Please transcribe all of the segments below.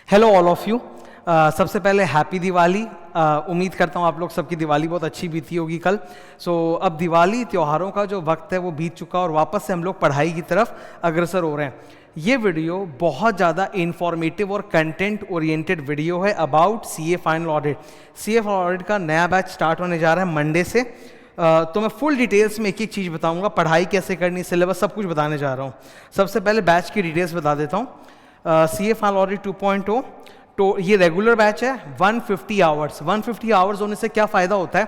Hello all of you. सबसे पहले happy Diwali. उम्मीद करता हूँ आप लोग सबकी दिवाली बहुत अच्छी बीती होगी कल। अब दिवाली त्योहारों का जो वक्त है वो बीत चुका और वापस से हम लोग पढ़ाई की तरफ अग्रसर हो रहे हैं। ये वीडियो बहुत ज़्यादा इंफॉर्मेटिव और कंटेंट ओरिएंटेड वीडियो है about CA final audit. CA final audit का नया बैच स्टार्ट होने जा रहा है मंडे से। तो मैं फुल डिटेल्स में एक एक चीज़ बताऊंगा, पढ़ाई कैसे करनी, सिलेबस सब कुछ बताने जा रहा हूँ। सबसे पहले बैच की डिटेल्स बता देता हूँ। सीए फाइनल ऑडिट 2.0 तो ये रेगुलर बैच है 150 आवर्स। 150 आवर्स होने से क्या फ़ायदा होता है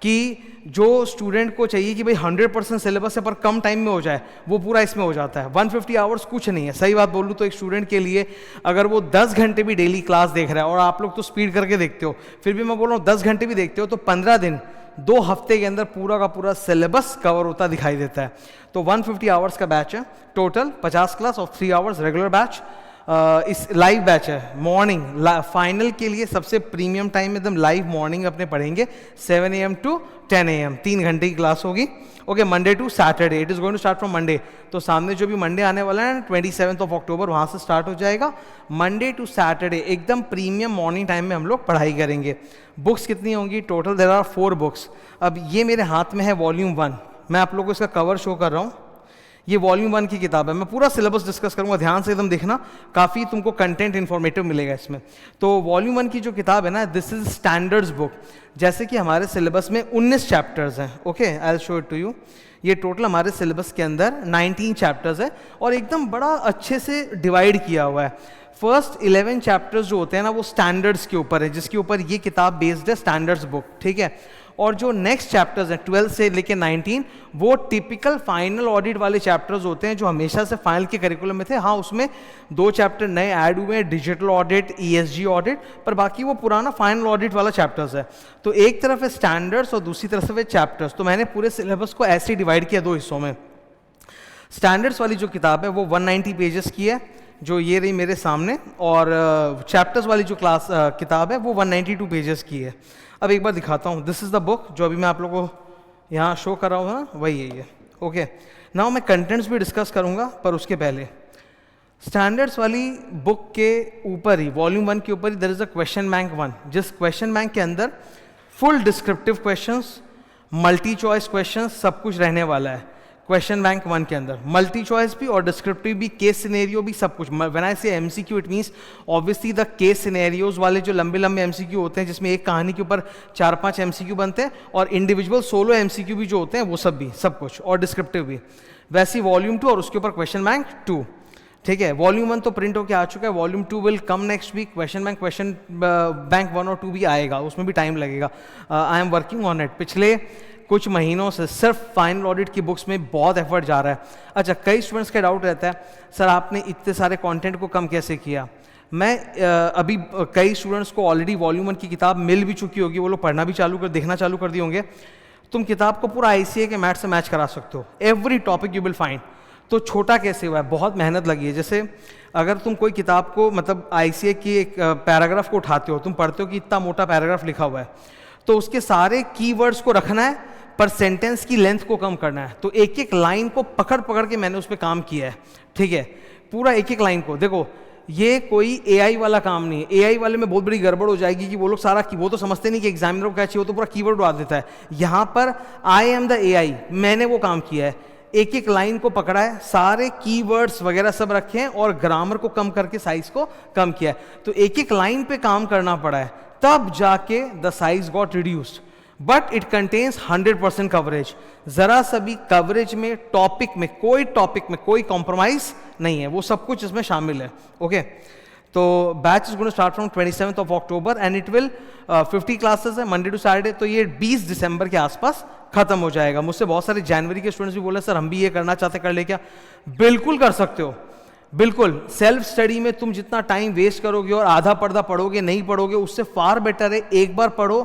कि जो स्टूडेंट को चाहिए कि भाई 100% सिलेबस है पर कम टाइम में हो जाए, वो पूरा इसमें हो जाता है। 150 आवर्स कुछ नहीं है। सही बात बोलूँ तो एक स्टूडेंट के लिए अगर वो 10 घंटे भी डेली क्लास देख रहा है, और आप लोग तो स्पीड करके देखते हो, फिर भी मैं बोल रहा हूँ 10 घंटे भी देखते हो, तो 15 दिन 2 हफ्ते के अंदर पूरा का पूरा सिलेबस कवर होता दिखाई देता है। तो 150 आवर्स का बैच है टोटल, 50 क्लास और 3 आवर्स रेगुलर बैच। इस लाइव बैच है मॉर्निंग फाइनल के लिए सबसे प्रीमियम टाइम एकदम लाइव मॉर्निंग अपने पढ़ेंगे 7 AM to 10 AM 3 घंटे की क्लास होगी। Okay, Monday to Saturday, it is going to start from Monday. तो सामने जो भी मंडे आने वाला है 27 अक्टूबर, वहाँ से स्टार्ट हो जाएगा। मंडे टू सैटरडे एकदम प्रीमियम मॉर्निंग टाइम में हम लोग पढ़ाई करेंगे। बुक्स कितनी होंगी टोटल? There are 4 books. अब ये मेरे हाथ में है वॉल्यूम 1, मैं आप लोगों को इसका कवर शो कर रहा हूँ। ये वॉल्यूम 1 की किताब है। मैं पूरा सिलेबस डिस्कस करूंगा, ध्यान से एकदम देखना, काफ़ी तुमको कंटेंट इन्फॉर्मेटिव मिलेगा इसमें। तो वॉल्यूम 1 की जो किताब है ना, दिस इज स्टैंडर्ड्स बुक। जैसे कि हमारे सिलेबस में 19 चैप्टर्स हैं। Okay, I will show it to you. ये टोटल हमारे सिलेबस के अंदर 19 चैप्टर्स है और एकदम बड़ा अच्छे से डिवाइड किया हुआ है। फर्स्ट 11 चैप्टर्स जो होते हैं ना, वो स्टैंडर्ड्स के ऊपर है, जिसके ऊपर ये किताब बेस्ड है, स्टैंडर्ड्स बुक। ठीक है, और जो नेक्स्ट चैप्टर्स हैं 12 से लेके 19, वो टिपिकल फाइनल ऑडिट वाले चैप्टर्स होते हैं जो हमेशा से फाइनल के करिकुलम में थे। हाँ, उसमें 2 चैप्टर नए ऐड हुए हैं, डिजिटल ऑडिट, ESG ऑडिट, पर बाकी वो पुराना फाइनल ऑडिट वाला चैप्टर्स है। तो एक तरफ है स्टैंडर्ड्स और दूसरी तरफ है चैप्टर्स। तो मैंने पूरे सिलेबस को ऐसे ही डिवाइड किया 2 हिस्सों में। स्टैंडर्ड्स वाली जो किताब है वो 190 पेजेस की है, जो ये रही मेरे सामने, और चैप्टर्स वाली जो किताब है वो 192 पेजेस की है। अब एक बार दिखाता हूँ, दिस इज़ द बुक जो अभी मैं आप लोगों को यहाँ शो कर रहा हूँ ना, वही है ये। ओके, नाउ मैं कंटेंट्स भी डिस्कस करूँगा, पर उसके पहले स्टैंडर्ड्स वाली बुक के ऊपर ही, वॉल्यूम 1 के ऊपर ही, there is a question bank 1, जिस क्वेश्चन बैंक के अंदर full descriptive questions, multi choice questions, सब कुछ रहने वाला है। क्वेश्चन बैंक 1 के अंदर मल्टी चॉइस भी और डिस्क्रिप्टिव भी, केस सिनेरियो भी, सब कुछ। व्हेन आई से MCQ, it means obviously the case scenarios वाले जो लंबे लंबे MCQ होते हैं, जिसमें एक कहानी के ऊपर 4-5 MCQ बनते हैं, और इंडिविजुअल सोलो MCQ भी जो होते हैं वो सब भी, सब कुछ, और डिस्क्रिप्टिव भी। वैसे वॉल्यूम 2 और उसके ऊपर क्वेश्चन बैंक 2। ठीक है, वॉल्यूम 1 तो प्रिंट होकर आ चुका है, volume 2 will come next week. Question bank 1 और 2 भी आएगा, उसमें भी टाइम लगेगा। I am working on it. पिछले कुछ महीनों से सिर्फ फाइनल ऑडिट की बुक्स में बहुत एफर्ट जा रहा है। अच्छा, कई स्टूडेंट्स का डाउट रहता है, सर आपने इतने सारे कंटेंट को कम कैसे किया? मैं अभी कई स्टूडेंट्स को ऑलरेडी वॉल्यूम 1 की किताब मिल भी चुकी होगी, वो लोग पढ़ना भी देखना चालू कर दिए होंगे। तुम किताब को पूरा ICA के मैथ से मैच करा सकते हो, every topic you will find. तो छोटा कैसे हुआ है? बहुत मेहनत लगी है। जैसे अगर तुम कोई किताब को, मतलब ICA की एक पैराग्राफ को उठाते हो, तुम पढ़ते हो कि इतना मोटा पैराग्राफ लिखा हुआ है, तो उसके सारे कीवर्ड्स को रखना है, पर सेंटेंस की लेंथ को कम करना है। तो एक एक लाइन को पकड़ पकड़ के मैंने उस पर काम किया है। ठीक है, पूरा एक एक लाइन को देखो। ये कोई AI वाला काम नहीं है। AI वाले में बहुत बड़ी गड़बड़ हो जाएगी कि वो लोग सारा, वो तो समझते नहीं कि एग्जामिनर को क्या चाहिए, वो तो पूरा कीवर्ड उड़ा देता है। यहाँ पर आई एम द AI, मैंने वो काम किया है। एक एक लाइन को पकड़ा है, सारे कीवर्ड्स वगैरह सब रखे हैं, और ग्रामर को कम करके साइज को कम किया है। तो एक एक लाइन पे काम करना पड़ा है, तब जाके the size got reduced, but it contains 100% coverage. जरा सा भी कवरेज में, टॉपिक में कोई कॉम्प्रोमाइज नहीं है, वो सब कुछ इसमें शामिल है। ओके, तो batch is going to start from 27 October and it will 50 classes है, मंडे टू सैटरडे। तो ये 20 दिसंबर के आसपास खत्म हो जाएगा। मुझसे बहुत सारे जनवरी के स्टूडेंट्स भी बोले, सर हम भी ये करना चाहते, कर ले क्या? बिल्कुल कर सकते हो, बिल्कुल। सेल्फ स्टडी में तुम जितना टाइम वेस्ट करोगे और आधा पर्दा पढ़ोगे, नहीं पढ़ोगे, उससे फार बेटर है एक बार पढ़ो,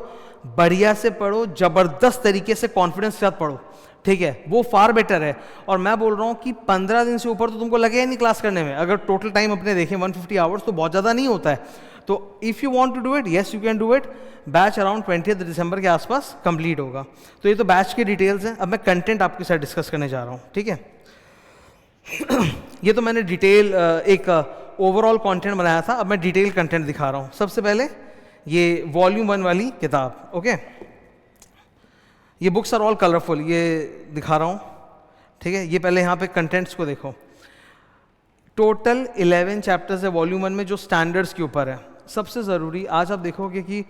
बढ़िया से पढ़ो, जबरदस्त तरीके से कॉन्फिडेंस के साथ पढ़ो। ठीक है, वो फार बेटर है। और मैं बोल रहा हूँ कि 15 दिन से ऊपर तो तुमको लगे नहीं क्लास करने में। अगर टोटल टाइम अपने देखें 150 आवर्स तो बहुत ज़्यादा नहीं होता है। तो if you want to do it, yes you can do it. Batch around 20 दिसंबर के आसपास कंप्लीट होगा। तो ये तो बैच की डिटेल्स हैं। अब मैं कंटेंट आपके साथ डिस्कस करने जा रहा हूँ। ठीक है, ये तो मैंने डिटेल एक ओवरऑल कंटेंट बनाया था, अब मैं डिटेल कंटेंट दिखा रहा हूँ। सबसे पहले ये वॉल्यूम 1 वाली किताब, ओके, ये बुक्स आर ऑल कलरफुल, ये दिखा रहा हूँ, ठीक है। ये पहले यहाँ पे कंटेंट्स को देखो, टोटल 11 चैप्टर्स है वॉल्यूम 1 में जो स्टैंडर्ड्स के ऊपर है। सबसे ज़रूरी आज आप देखोगे कि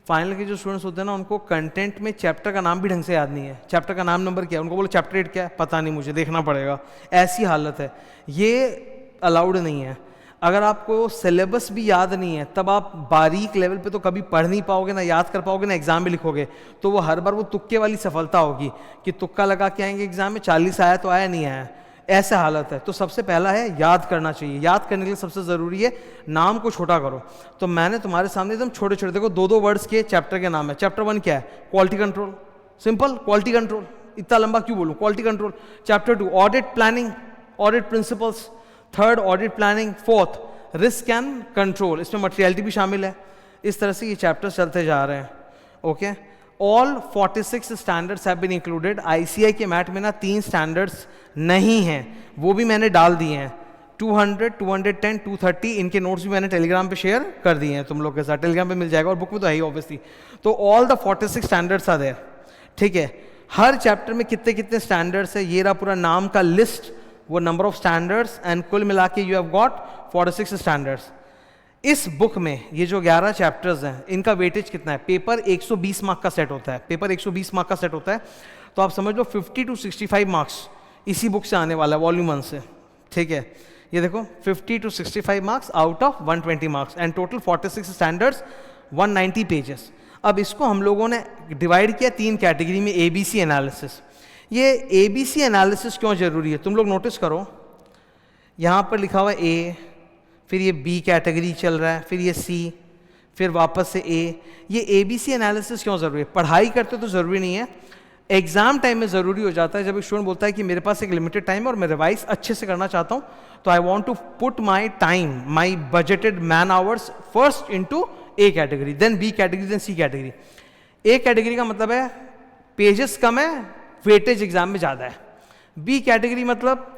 फाइनल के जो स्टूडेंट्स होते हैं ना, उनको कंटेंट में चैप्टर का नाम भी ढंग से याद नहीं है। चैप्टर का नाम नंबर क्या है, उनको बोलो चैप्टर 8 क्या है, पता नहीं, मुझे देखना पड़ेगा, ऐसी हालत है। ये अलाउड नहीं है। अगर आपको सिलेबस भी याद नहीं है तब आप बारीक लेवल पे तो कभी पढ़ नहीं पाओगे, ना याद कर पाओगे, ना एग्जाम में लिखोगे। तो वो हर बार वो तुक्के वाली सफलता होगी कि तुक्का लगा के आएंगे एग्जाम में, 40 आया तो आया, नहीं आया, ऐसा हालत है। तो सबसे पहला है याद करना चाहिए। याद करने के लिए सबसे ज़रूरी है नाम को छोटा करो। तो मैंने तुम्हारे सामने एकदम छोटे छोटे, देखो 2-2 वर्ड्स के चैप्टर के नाम है। चैप्टर 1 क्या है, quality control, simple quality control, इतना लंबा क्यों बोलूँ, quality control. Chapter 2 audit planning, audit principles. 3rd audit planning. 4th risk and control, इसमें मटेरियलिटी भी शामिल है। इस तरह से ये चैप्टर्स चलते जा रहे हैं, okay. All 46 standards have been included. ICAI के मैट में ना 3 स्टैंडर्ड्स नहीं हैं, वो भी मैंने डाल दिए हैं। 200, 210, 230, इनके नोट्स भी मैंने टेलीग्राम पे शेयर कर दिए हैं तुम लोग के साथ, टेलीग्राम पे मिल जाएगा और बुक में तो है ही ऑब्वियसली। तो all the 46 standards are there, ठीक है। हर चैप्टर में कितने कितने स्टैंडर्ड्स है, ये रहा पूरा नाम का लिस्ट, वो नंबर ऑफ स्टैंडर्ड्स, एंड कुल मिला के यू हैव गॉट 46 स्टैंडर्ड्स। इस बुक में ये जो 11 चैप्टर्स हैं, इनका वेटेज कितना है, पेपर 120 मार्क का सेट होता है, पेपर 120 मार्क का सेट होता है। तो आप समझ लो 50 to 65 मार्क्स इसी बुक से आने वाला है, वॉल्यूम 1 से, ठीक है। ये देखो 50 to 65 marks out of 120 marks, and total 46 standards, 190 pages. अब इसको हम लोगों ने डिवाइड किया 3 कैटेगरी में, ABC एनालिसिस। ये ABC एनालिसिस क्यों जरूरी है, तुम लोग नोटिस करो, यहाँ पर लिखा हुआ A, फिर ये B कैटेगरी चल रहा है, फिर ये C, फिर वापस से A। ये ABC एनालिसिस क्यों ज़रूरी है, पढ़ाई करते तो ज़रूरी नहीं है, एग्जाम टाइम में ज़रूरी हो जाता है। जब एक स्टूडेंट बोलता है कि मेरे पास एक लिमिटेड टाइम है और मैं रिवाइज अच्छे से करना चाहता हूँ, तो I want to put my time, my budgeted man hours first into A category, then B category, then C category. A category का मतलब है पेजेस कम है, वेटेज एग्जाम में ज़्यादा है। B कैटेगरी मतलब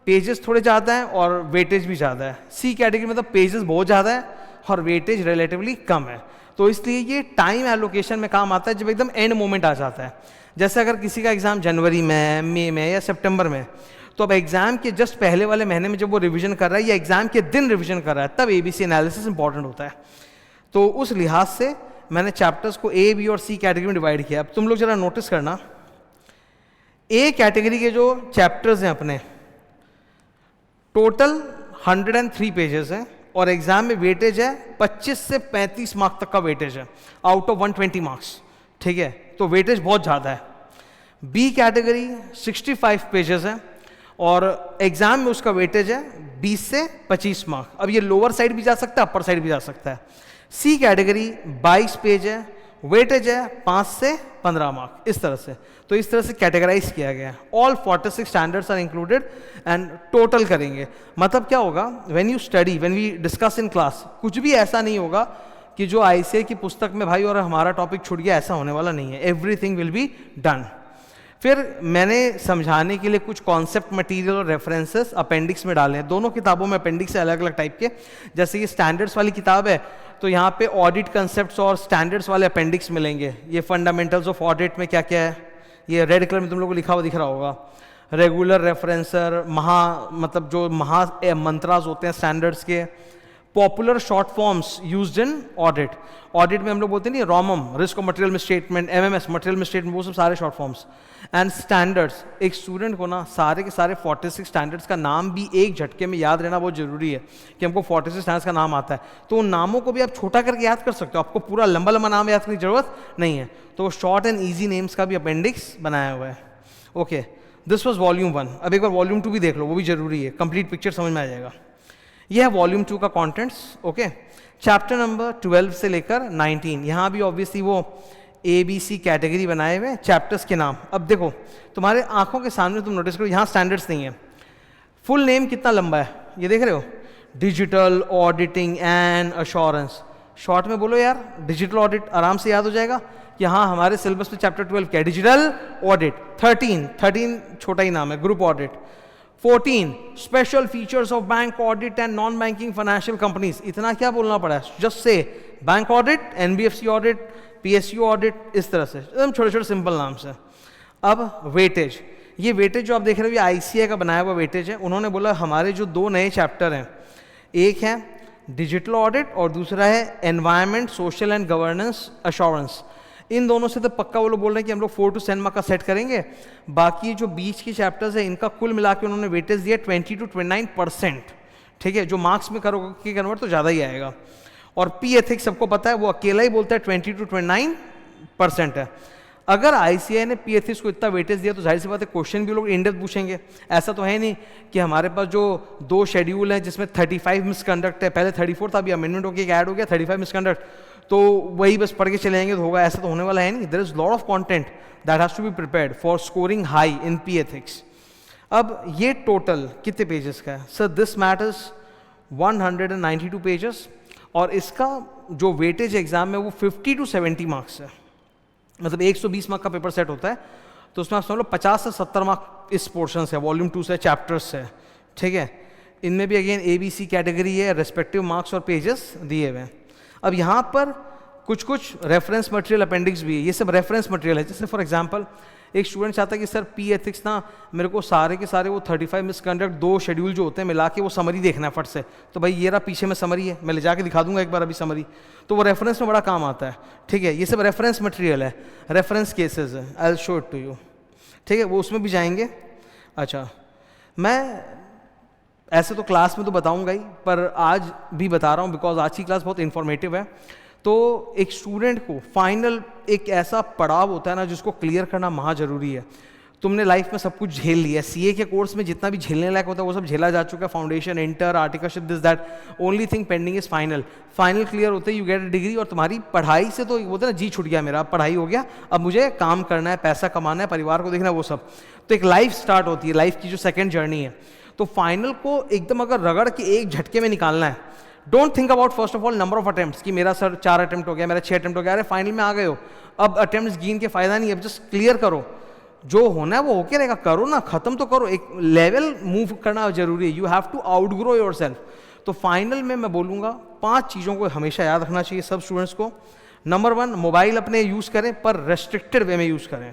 पेजेस थोड़े ज़्यादा हैं और वेटेज भी ज़्यादा है। C कैटेगरी मतलब पेजेस बहुत ज़्यादा है और वेटेज रिलेटिवली कम है। तो इसलिए ये टाइम एलोकेशन में काम आता है जब एकदम एंड मोमेंट आ जाता है। जैसे अगर किसी का एग्ज़ाम जनवरी में, मई में या सितंबर में, तो अब एग्ज़ाम के जस्ट पहले वाले महीने में जब वो रिवीजन कर रहा है या एग्ज़ाम के दिन रिवीजन कर रहा है, तब ABC एनालिसिस इंपॉर्टेंट होता है। तो उस लिहाज से मैंने चैप्टर्स को A, B और C कैटेगरी में डिवाइड किया। अब तुम लोग ज़रा नोटिस करना, A कैटेगरी के जो चैप्टर्स हैं अपने, टोटल 103 पेजेस हैं और एग्जाम में वेटेज है 25 से 35 मार्क तक का वेटेज है आउट ऑफ 120 मार्क्स, ठीक है। तो वेटेज बहुत ज़्यादा है। B कैटेगरी 65 पेजेस है और एग्जाम में उसका वेटेज है 20 से 25 मार्क। अब ये लोअर साइड भी जा सकता है, अपर साइड भी जा सकता है। C कैटेगरी 22 पेज है, वेटेज है 5 से 15 मार्क, इस तरह से। तो इस तरह से कैटेगराइज किया गया है। All 46 standards are included and total करेंगे। मतलब क्या होगा, when you study, when we discuss in class, कुछ भी ऐसा नहीं होगा कि जो आईसीआई की पुस्तक में भाई और हमारा टॉपिक छूट गया, ऐसा होने वाला नहीं है। Everything will be done. फिर मैंने समझाने के लिए कुछ कॉन्सेप्ट मटेरियल और रेफरेंसेस अपेंडिक्स में डाले हैं। दोनों किताबों में अपेंडिक्स है अलग अलग टाइप के। जैसे ये स्टैंडर्ड्स वाली किताब है तो यहाँ पे ऑडिट कंसेप्ट्स और स्टैंडर्ड्स वाले अपेंडिक्स मिलेंगे। ये फंडामेंटल्स ऑफ ऑडिट में क्या क्या है, ये रेड कलर में तुम लोगों को लिखा हुआ दिख रहा होगा। रेगुलर रेफरेंसर, मतलब जो मंत्रास होते हैं स्टैंडर्ड्स के। Popular short forms used in audit. Audit में हम लोग बोलते नहीं, ROMM, risk of material misstatement, MMS, material misstatement, वो सब सारे शॉर्ट फॉर्म्स। एंड स्टैंडर्ड्स, एक स्टूडेंट को ना सारे के सारे 46 स्टैंडर्ड्स का नाम भी एक झटके में याद रहना बहुत जरूरी है कि हमको 46 स्टैंडर्ड्स का नाम आता है। तो उन नामों को भी आप छोटा करके याद कर सकते हो, आपको पूरा लंबा लंबा नाम याद करने की जरूरत नहीं है। तो शॉर्ट एंड ईजी नेम्स का भी अपेंडिक्स बनाया हुआ है। Okay, this was volume 1। अब एक बार वॉल्यूम 2 भी देख लो, वो भी जरूरी है, कंप्लीट पिक्चर समझ में आ जाएगा। यह है वॉल्यूम 2 का कंटेंट्स। ओके, चैप्टर नंबर 12 से लेकर 19, यहाँ भी ऑब्वियसली वो ABC कैटेगरी बनाए हुए चैप्टर्स के नाम। अब देखो तुम्हारे आंखों के सामने, तुम नोटिस करो यहाँ स्टैंडर्ड्स नहीं है। फुल नेम कितना लंबा है ये देख रहे हो, digital auditing and assurance. Short में बोलो यार, डिजिटल ऑडिट, आराम से याद हो जाएगा कि हाँ हमारे सिलेबस में चैप्टर 12 क्या है, डिजिटल ऑडिट। 13 छोटा ही नाम है, group audit. 14 special features of bank audit and non banking financial companies. इतना क्या बोलना पड़ा है, just say bank audit, NBFC audit, PSU audit, इस तरह से एकदम छोटे छोटे सिंपल नाम से। अब वेटेज, ये वेटेज जो आप देख रहे हो ये आईसीए का बनाया हुआ वेटेज है। उन्होंने बोला हमारे जो दो नए चैप्टर हैं, एक है डिजिटल ऑडिट और दूसरा है environment social and governance assurance, इन दोनों से तो पक्का वो लोग बोल रहे हैं कि हम लोग 4 to 7 मार्क का सेट करेंगे। बाकी जो बीच के चैप्टर्स है इनका कुल मिला के उन्होंने वेटेज दिया 20 to 29%, ठीक है, जो मार्क्स में करोगे कन्वर्ट तो ज़्यादा ही आएगा। और पी एथिक्स सबको पता है, वो अकेला ही बोलता है 20 to 29% है। अगर आईसीआई ने पी एथिक्स को इतना वेटेज दिया तो जाहिर सी बात है क्वेश्चन भी लोग इन डेप्थ पूछेंगे। ऐसा तो है नहीं कि हमारे पास जो 2 शेड्यूल हैं जिसमें 35 मिसकंडक्ट है, पहले 34 था, अभी अमेंडमेंट होकर ऐड हो गया 35 मिसकंडक्ट, तो वही बस पढ़ के चले जाएंगे तो होगा, ऐसा तो होने वाला है नहीं। There is lot of content that has to be prepared for scoring high in P ethics. अब ये टोटल कितने पेजेस का है सर? दिस मैटर्स 192 पेजेस, और इसका जो वेटेज एग्जाम में वो 50 to 70 मार्क्स है, मतलब 120 मार्क का पेपर सेट होता है, तो उसमें आप समझ लो 50 से 70 मार्क इस पोर्शन से, वॉल्यूम 2 से, चैप्टर्स से, ठीक है। इनमें भी अगेन ABC कैटेगरी है, रेस्पेक्टिव मार्क्स और पेजेस दिए हुए हैं। अब यहाँ पर कुछ कुछ रेफरेंस मटेरियल अपेंडिक्स भी है, ये सब रेफरेंस मटेरियल है। जैसे फॉर एग्जांपल एक स्टूडेंट चाहता है कि सर पी एथिक्स ना मेरे को सारे के सारे वो 35 मिसकंडक्ट 2 शेड्यूल जो होते हैं मिला के वो समरी देखना है फट से, तो भाई ये रहा पीछे में समरी है, मैं ले जाके दिखा दूंगा एक बार अभी समरी, तो वो रेफरेंस में बड़ा काम आता है, ठीक है। ये सब रेफरेंस मटेरियल है, रेफरेंस केसेस है, I will show it to you, ठीक है, वो उसमें भी जाएंगे। अच्छा, मैं ऐसे तो क्लास में तो बताऊंगा ही, पर आज भी बता रहा हूँ बिकॉज आज की क्लास बहुत इंफॉर्मेटिव है। तो एक स्टूडेंट को फाइनल एक ऐसा पड़ाव होता है ना जिसको क्लियर करना महा जरूरी है। तुमने लाइफ में सब कुछ झेल लिया, सीए के कोर्स में जितना भी झेलने लायक होता है वो सब झेला जा चुका है, foundation, inter, articleship, this that, only thing pending is final. Final clear होते यू गेट अ डिग्री, और तुम्हारी पढ़ाई से तो बोलते हैं ना जी छूट गया मेरा, अब पढ़ाई हो गया, अब मुझे काम करना है, पैसा कमाना है, परिवार को देखना है, वो सब। तो एक लाइफ स्टार्ट होती है, लाइफ की जो सेकेंड जर्नी है। तो फाइनल को एकदम अगर रगड़ के एक झटके में निकालना है, don't think about first of all number of attempts कि मेरा सर 4 अटेम्प्ट हो गया, मेरा 6 अटेम्प्ट हो गया, अरे फाइनल में आ गए हो, अब अटेम्प्ट्स गिन के फायदा नहीं है, अब जस्ट क्लियर करो, जो होना है वो होके रहेगा, करो ना, खत्म तो करो, एक लेवल मूव करना जरूरी है, you have to outgrow yourself. तो फाइनल में मैं बोलूँगा 5 चीज़ों को हमेशा याद रखना चाहिए सब स्टूडेंट्स को। नंबर 1, मोबाइल अपने यूज़ करें पर रेस्ट्रिक्टेड वे में यूज़ करें।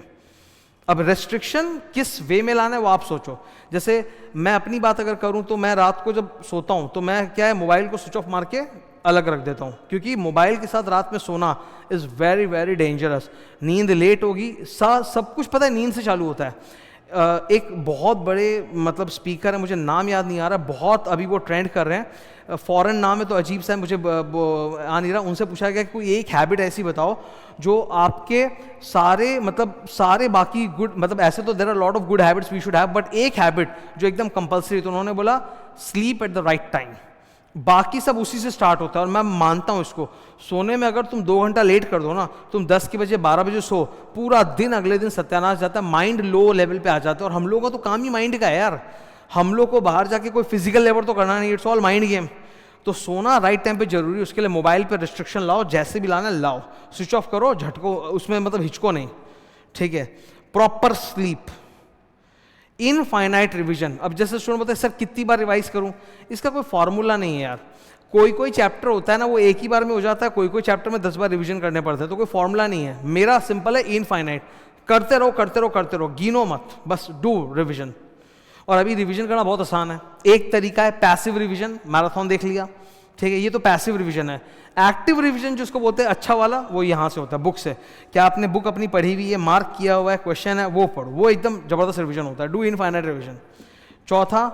अब रेस्ट्रिक्शन किस वे में लाना है वो आप सोचो। जैसे मैं अपनी बात अगर करूं तो मैं रात को जब सोता हूं तो मैं क्या है, मोबाइल को स्विच ऑफ मार के अलग रख देता हूं, क्योंकि मोबाइल के साथ रात में सोना इज़ वेरी वेरी डेंजरस। नींद लेट होगी, सब कुछ पता है नींद से चालू होता है। एक बहुत बड़े मतलब स्पीकर है, मुझे नाम याद नहीं आ रहा, बहुत अभी वो ट्रेंड कर रहे हैं, फॉरेन नाम है तो अजीब सा है, मुझे आ नहीं रहा। उनसे पूछा गया कि कोई एक हैबिट ऐसी बताओ जो आपके सारे बाकी गुड, मतलब ऐसे तो there are lot of good habits we should have, but एक हैबिट जो एकदम कंपल्सरी, तो उन्होंने बोला sleep at the right time. बाकी सब उसी से स्टार्ट होता है, और मैं मानता हूँ इसको। सोने में अगर तुम 2 घंटा लेट कर दो ना, तुम 10 के बजे 12 बजे सो, पूरा दिन अगले दिन सत्यानाश जाता है, माइंड लो लेवल पे आ जाता है। और हम लोगों का तो काम ही माइंड का है यार, हम लोग को बाहर जाके कोई फिजिकल लेबर तो करना नहीं, इट्स ऑल माइंड गेम। तो सोना राइट टाइम पे जरूरी है, उसके लिए मोबाइल पे रिस्ट्रिक्शन लाओ, जैसे भी लाना लाओ, स्विच ऑफ करो, झटको उसमें मतलब हिचको नहीं, ठीक है। Proper sleep, infinite revision. अब जैसे स्टूडेंट बोलते हैं सर कितनी बार रिवाइज करूं, इसका कोई फॉर्मूला नहीं है यार। कोई चैप्टर होता है ना वो एक ही बार में हो जाता है, कोई चैप्टर में 10 बार रिवीजन करने पड़ते हैं, तो कोई फॉर्मूला नहीं है। मेरा सिंपल है, इनफाइनाइट, करते रहो करते रहो करते रहो, गिनो मत, बस डू रिवीजन। और अभी रिवीजन करना बहुत आसान है। एक तरीका है पैसिव रिवीजन, मैराथन देख लिया, ठीक है, ये तो पैसिव रिवीजन है। एक्टिव रिवीजन जिसको बोलते हैं अच्छा वाला, वो यहाँ से होता है, बुक से। क्या आपने बुक अपनी पढ़ी हुई है, मार्क किया हुआ है, क्वेश्चन है, वो पढ़ो, वो एकदम जबरदस्त रिवीजन होता है। Do infinite revision. चौथा,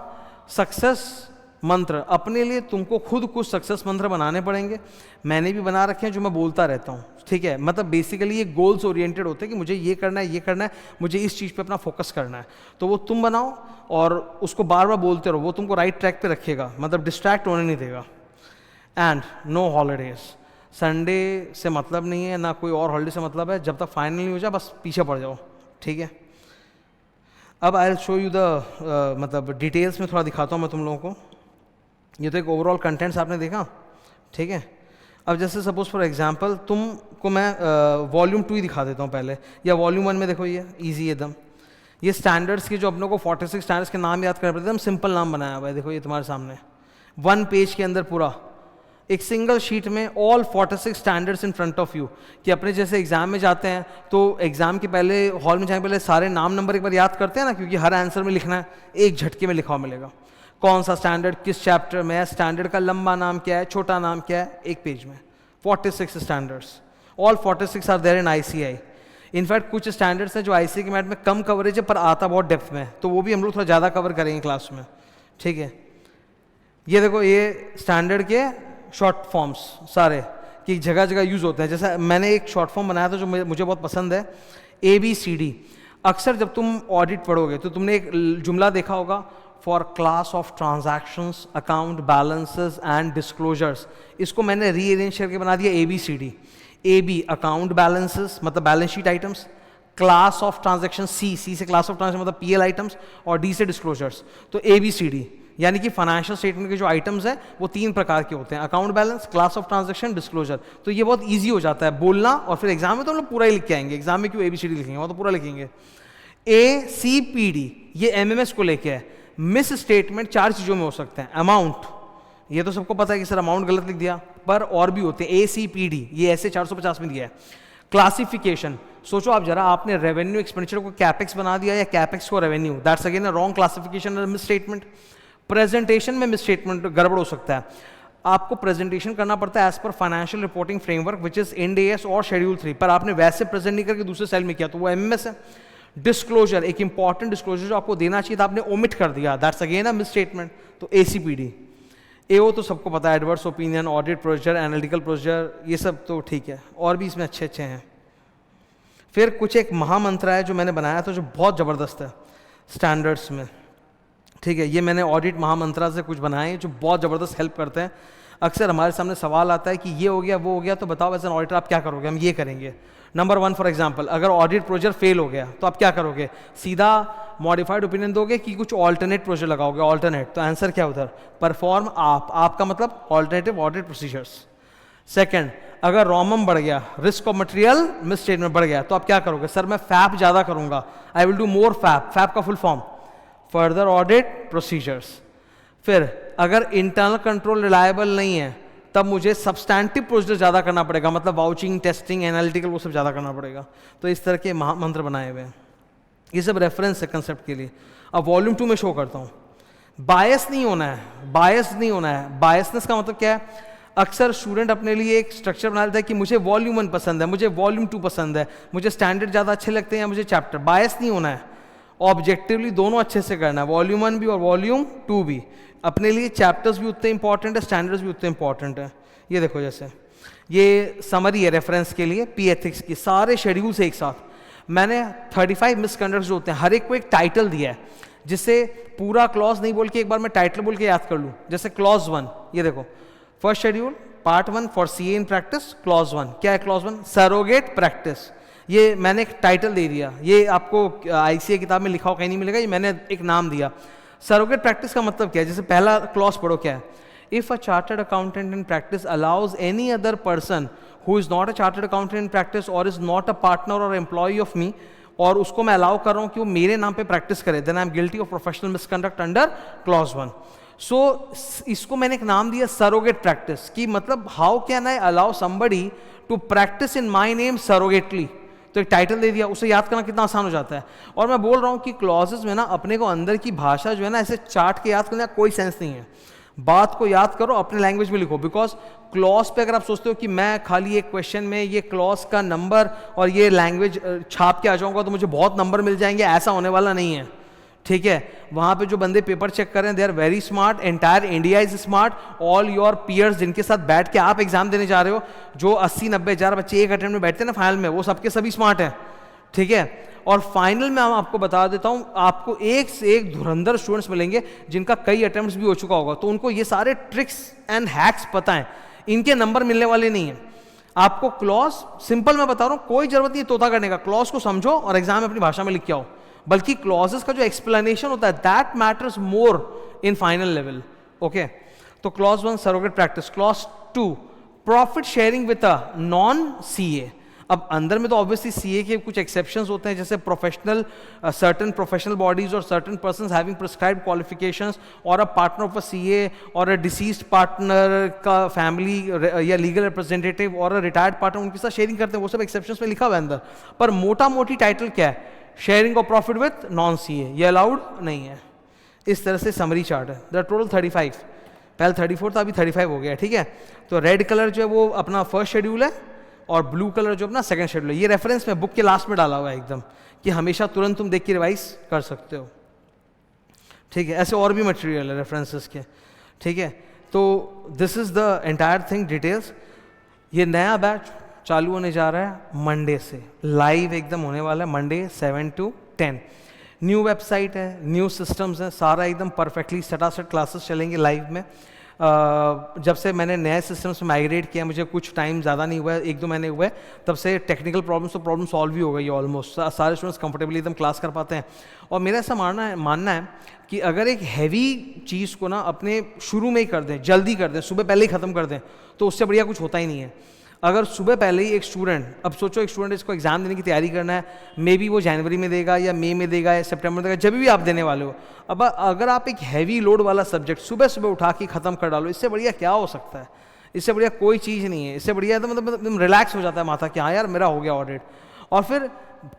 सक्सेस मंत्र। अपने लिए तुमको खुद कुछ सक्सेस मंत्र बनाने पड़ेंगे, मैंने भी बना रखे हैं जो मैं बोलता रहता हूँ, ठीक है। मतलब बेसिकली ये गोल्स ओरिएंटेड होते हैं कि मुझे ये करना है, ये करना है, मुझे इस चीज़ पे अपना फोकस करना है, तो वो तुम बनाओ और उसको बार बार बोलते रहो, वो तुमको राइट ट्रैक पे रखेगा, मतलब डिस्ट्रैक्ट होने नहीं देगा। एंड नो हॉलीडेज, संडे से मतलब नहीं है, ना कोई और हॉलीडे से मतलब है, जब तक फाइनल नहीं हो जाए बस पीछे पड़ जाओ, ठीक है। अब आई विल शो यू द मतलब डिटेल्स में थोड़ा दिखाता हूँ मैं तुम लोगों को। ये तो एक ओवरऑल कंटेंट्स आपने देखा, ठीक है। अब जैसे सपोज फॉर एग्जांपल तुमको मैं वॉल्यूम 2 ही दिखा देता हूँ पहले, या वॉल्यूम 1 में देखो, ये इजी एकदम। ये स्टैंडर्ड्स के जो अपनों को 46 स्टैंडर्ड्स के नाम याद करने पड़ते हैं, हम सिंपल नाम बनाया हुआ है, देखो ये तुम्हारे सामने 1 पेज के अंदर पूरा एक सिंगल शीट में all 46 standards in front of you. कि अपने जैसे एग्जाम में जाते हैं तो एग्जाम के पहले हॉल में जाने के पहले सारे नाम नंबर एक बार याद करते हैं ना, क्योंकि हर आंसर में लिखना है, एक झटके में लिखा हुआ मिलेगा कौन सा स्टैंडर्ड किस चैप्टर में है, स्टैंडर्ड का लंबा नाम क्या है, छोटा नाम क्या है, एक पेज में 46 standards, all 46 are there in ICAI। In fact कुछ स्टैंडर्ड्स हैं जो ICAI के मैथ में कम कवरेज है पर आता बहुत डेप्थ में, तो वो भी हम लोग थोड़ा ज़्यादा कवर करेंगे क्लास में, ठीक है। ये देखो ये स्टैंडर्ड के शॉर्ट फॉर्म्स सारे कि जगह जगह यूज़ होते हैं। जैसा मैंने एक शॉर्ट फॉर्म बनाया था जो मुझे बहुत पसंद है, ABCD। अक्सर जब तुम ऑडिट पढ़ोगे तो तुमने एक जुमला देखा होगा, for class of transactions account balances and disclosures. इसको मैंने रीअरेंज करके बना दिया ABCD। AB अकाउंट बैलेंसेस मतलब balance sheet items, class of transaction C से क्लास ऑफ ट्रांजैक्शन मतलब PL आइटम्स, और D से डिस्क्लोजर्स। तो ABCD यानी कि फाइनेंशियल स्टेटमेंट के जो आइटम्स हैं वो 3 प्रकार के होते हैं, account balance, class of transaction, disclosure. तो ये बहुत इजी हो जाता है बोलना, और फिर एग्जाम में तो हम लोग पूरा ही लिख के आएंगे। एग्जाम में क्यों ABCD लिखेंगे, वो तो पूरा लिखेंगे। ACPD ये MMS को लेके है। मिस स्टेटमेंट 4 चीज़ों में हो सकते हैं, अमाउंट ये तो सबको पता है कि सर अमाउंट गलत लिख दिया, पर और भी होते हैं। ACPD ये ऐसे 450 में दिया है। क्लासिफिकेशन, सोचो आप जरा, आपने रेवेन्यू एक्सपेंडिचर को कैपेक्स बना दिया या कैपेक्स को revenue, that's again a wrong classification, miss statement. Presentation में मिस स्टेटमेंट गड़बड़ हो सकता है। आपको प्रेजेंटेशन करना पड़ता है as per financial reporting framework which is Ind AS और शेड्यूल 3, पर आपने वैसे प्रेजेंट नहीं करके दूसरे सेल में किया तो वो MMS है। डिस्क्लोजर, एक इंपॉर्टेंट डिस्क्लोजर जो आपको देना चाहिए था आपने ओमिट कर दिया, that's again a miss statement, तो ACPD। AO तो सबको पता है, adverse opinion, audit procedure, analytical procedure, ये सब तो ठीक है, और भी इसमें अच्छे अच्छे हैं। फिर कुछ एक महामंत्र है जो मैंने बनाया था जो बहुत ज़बरदस्त है स्टैंडर्ड्स में, ठीक है। ये मैंने ऑडिट महामंत्रा से कुछ बनाए हैं जो बहुत ज़बरदस्त हेल्प करते हैं। अक्सर हमारे सामने सवाल आता है कि ये हो गया वो हो गया, तो बताओ एज एन ऑडिटर आप क्या करोगे, हम ये करेंगे। नंबर 1 फॉर एग्जांपल, अगर ऑडिट प्रोसीजर फेल हो गया तो आप क्या करोगे, सीधा मॉडिफाइड ओपिनियन दोगे कि कुछ ऑल्टरनेट प्रोसीजर लगाओगे, ऑल्टरनेट, तो आंसर क्या उधर, परफॉर्म आपका मतलब ऑल्टरनेटिव ऑडिट प्रोसीजर्स। सेकंड, अगर रॉमम बढ़ गया, risk of material miss statement बढ़ गया, तो आप क्या करोगे, सर मैं फैप ज़्यादा करूंगा, I will do more FAP, FAP का full form further audit procedures. फिर अगर इंटरनल कंट्रोल रिलायबल नहीं है तब मुझे सब्सटैंटिव प्रोसीजर ज़्यादा करना पड़ेगा, मतलब वाउचिंग, टेस्टिंग, एनालिटिकल, वो सब ज़्यादा करना पड़ेगा। तो इस तरह के महामंत्र बनाए हुए हैं, ये सब रेफरेंस है कंसेप्ट के लिए। अब वॉल्यूम 2 में शो करता हूँ। बायस नहीं होना है, बायस नहीं होना है। बायसनेस का मतलब क्या है, अक्सर स्टूडेंट अपने लिए एक स्ट्रक्चर बना लेता है कि मुझे वॉल्यूम 1 पसंद है, मुझे वॉल्यूम 2 पसंद है, मुझे स्टैंडर्ड ज़्यादा अच्छे लगते हैं या मुझे चैप्टर। बायस नहीं होना है, ऑब्जेक्टिवली दोनों अच्छे से करना है, वॉल्यूम 1 भी और वॉल्यूम 2 भी। अपने लिए चैप्टर्स भी उतने इंपॉर्टेंट है, स्टैंडर्ड्स भी उतने इंपॉर्टेंट है। ये देखो, जैसे ये समरी है रेफरेंस के लिए पी एथिक्स की, सारे शेड्यूल से एक साथ मैंने 35 मिसकंडक्ट्स जो होते हैं हर एक को एक टाइटल दिया है, जिससे पूरा क्लॉज नहीं बोल के एक बार मैं टाइटल बोल के याद कर लूँ। जैसे क्लॉज 1, ये देखो, first schedule part 1 for CA in practice, clause 1 क्या है, क्लॉज 1 सरोगेट प्रैक्टिस। ये मैंने एक टाइटल दे दिया, ये आपको ICAI किताब में लिखा हो कहीं नहीं मिलेगा, ये मैंने एक नाम दिया। सरोगेट प्रैक्टिस का मतलब क्या है, जैसे पहला क्लॉज पढ़ो क्या है, if a chartered accountant in practice allows any other person who is not a chartered accountant in practice और इज नॉट अ पार्टनर और एम्प्लॉय ऑफ मी, और उसको मैं अलाउ कर रहा हूँ कि वो मेरे नाम पे प्रैक्टिस करे, then I am guilty of professional misconduct under clause 1। So इसको मैंने एक नाम दिया सरोगेट प्रैक्टिस, की मतलब how can I allow somebody to practice in my name surrogately. तो एक टाइटल दे दिया, उसे याद करना कितना आसान हो जाता है। और मैं बोल रहा हूँ कि क्लॉजेस में ना अपने को अंदर की भाषा जो है ना ऐसे चार्ट के याद करने का कोई सेंस नहीं है, बात को याद करो, अपने लैंग्वेज में लिखो। बिकॉज क्लॉज पे अगर आप सोचते हो कि मैं खाली एक क्वेश्चन में ये क्लॉज का नंबर और ये लैंग्वेज छाप के आ जाऊंगा तो मुझे बहुत नंबर मिल जाएंगे, ऐसा होने वाला नहीं है, ठीक है। वहां पे जो बंदे पेपर चेक कर रहे हैं they are very smart, entire India is smart, all your peers जिनके साथ बैठ के आप एग्जाम देने जा रहे हो, जो 80-90 हज़ार बच्चे एक अटेम्प्ट में बैठते हैं ना फाइनल में, वो सबके सभी स्मार्ट हैं, ठीक है। और फाइनल में हम आपको बता देता हूं, आपको एक से एक धुरंधर स्टूडेंट्स मिलेंगे जिनका कई अटेम्प्ट्स भी हो चुका होगा, तो उनको ये सारे ट्रिक्स एंड हैक्स पता है, इनके नंबर मिलने वाले नहीं है। आपको क्लॉज सिंपल मैं बता रहा हूं, कोई जरूरत नहीं तोता करने का, क्लॉज को समझो और एग्जाम में अपनी भाषा में लिख के आओ, बल्कि क्लॉजेस का जो एक्सप्लेनेशन होता है that matters more in final level, okay. तो clause 1 surrogate practice. Clause 2 profit sharing with a non CA। अब अंदर में तो ऑब्वियसली सीए के कुछ एक्सेप्शंस होते हैं, जैसे प्रोफेशनल सर्टन प्रोफेशनल बॉडीज और certain persons having prescribed qualifications और a partner of a CA और अ डिसीज्ड पार्टनर का फैमिली या लीगल रिप्रेजेंटेटिव और अ रिटायर्ड पार्टनर उनके साथ शेयरिंग करते हैं, वो सब एक्सेप्शंस में लिखा हुआ है अंदर। पर मोटा मोटी टाइटल क्या है, sharing of profit with non CA, ये अलाउड नहीं है। इस तरह से समरी चार्ट है। द टोटल 35, पहले 34 था, अभी 35 हो गया, ठीक है। तो रेड कलर जो है वो अपना फर्स्ट शेड्यूल है और ब्लू कलर जो अपना सेकंड शेड्यूल है। ये रेफरेंस में बुक के लास्ट में डाला हुआ है एकदम, कि हमेशा तुरंत तुम देख के रिवाइज कर सकते हो, ठीक है। ऐसे और भी मटेरियल है रेफरेंसेस के, ठीक है। तो this is the entire thing details. ये नया बैच चालू होने जा रहा है मंडे से, लाइव एकदम होने वाला है मंडे 7 to 10। न्यू वेबसाइट है, न्यू सिस्टम्स हैं, सारा एकदम परफेक्टली सटासट क्लासेस चलेंगे लाइव में। जब से मैंने नए सिस्टम से माइग्रेट किया, मुझे कुछ टाइम ज़्यादा नहीं हुआ है, 1-2 महीने हुए, तब से टेक्निकल प्रॉब्लम सॉल्व भी हो गई है ऑलमोस्ट। सारे स्टूडेंट्स कंफर्टेबली एकदम क्लास कर पाते हैं। और मेरा ऐसा मानना है कि अगर एक हैवी चीज़ को ना अपने शुरू में ही कर दें, जल्दी कर दें, सुबह पहले ही ख़त्म कर दें, तो उससे बढ़िया कुछ होता ही नहीं है। अगर सुबह पहले ही एक स्टूडेंट, अब सोचो एक स्टूडेंट इसको एग्जाम देने की तैयारी करना है, मे बी वो जनवरी में देगा या मई में देगा या सितंबर में देगा, जब भी आप देने वाले हो। अब अगर आप एक हैवी लोड वाला सब्जेक्ट सुबह सुबह उठा के ख़त्म कर डालो, इससे बढ़िया क्या हो सकता है? इससे बढ़िया कोई चीज़ नहीं है। इससे बढ़िया तो मतलब रिलैक्स हो जाता है माथा कि हाँ यार मेरा हो गया ऑडिट, और फिर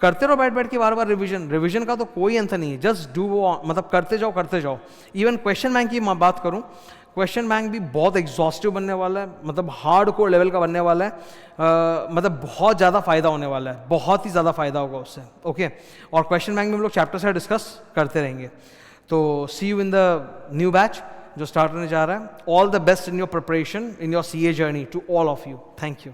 करते रहो बैठ के बार रिवीजन का तो कोई अंत नहीं है। जस्ट डू वो, मतलब करते जाओ। इवन क्वेश्चन बैंक की मैं बात करूँ, क्वेश्चन बैंक भी बहुत एग्जॉस्टिव बनने वाला है, मतलब हार्ड कोर लेवल का बनने वाला है। मतलब बहुत ज़्यादा फायदा होने वाला है, बहुत ही ज़्यादा फायदा होगा उससे, ओके। और क्वेश्चन बैंक में हम लोग चैप्टर से डिस्कस करते रहेंगे। तो see you in the new batch जो स्टार्ट होने जा रहा है। All the best in your preparation, in your CA journey, to all of you. Thank you.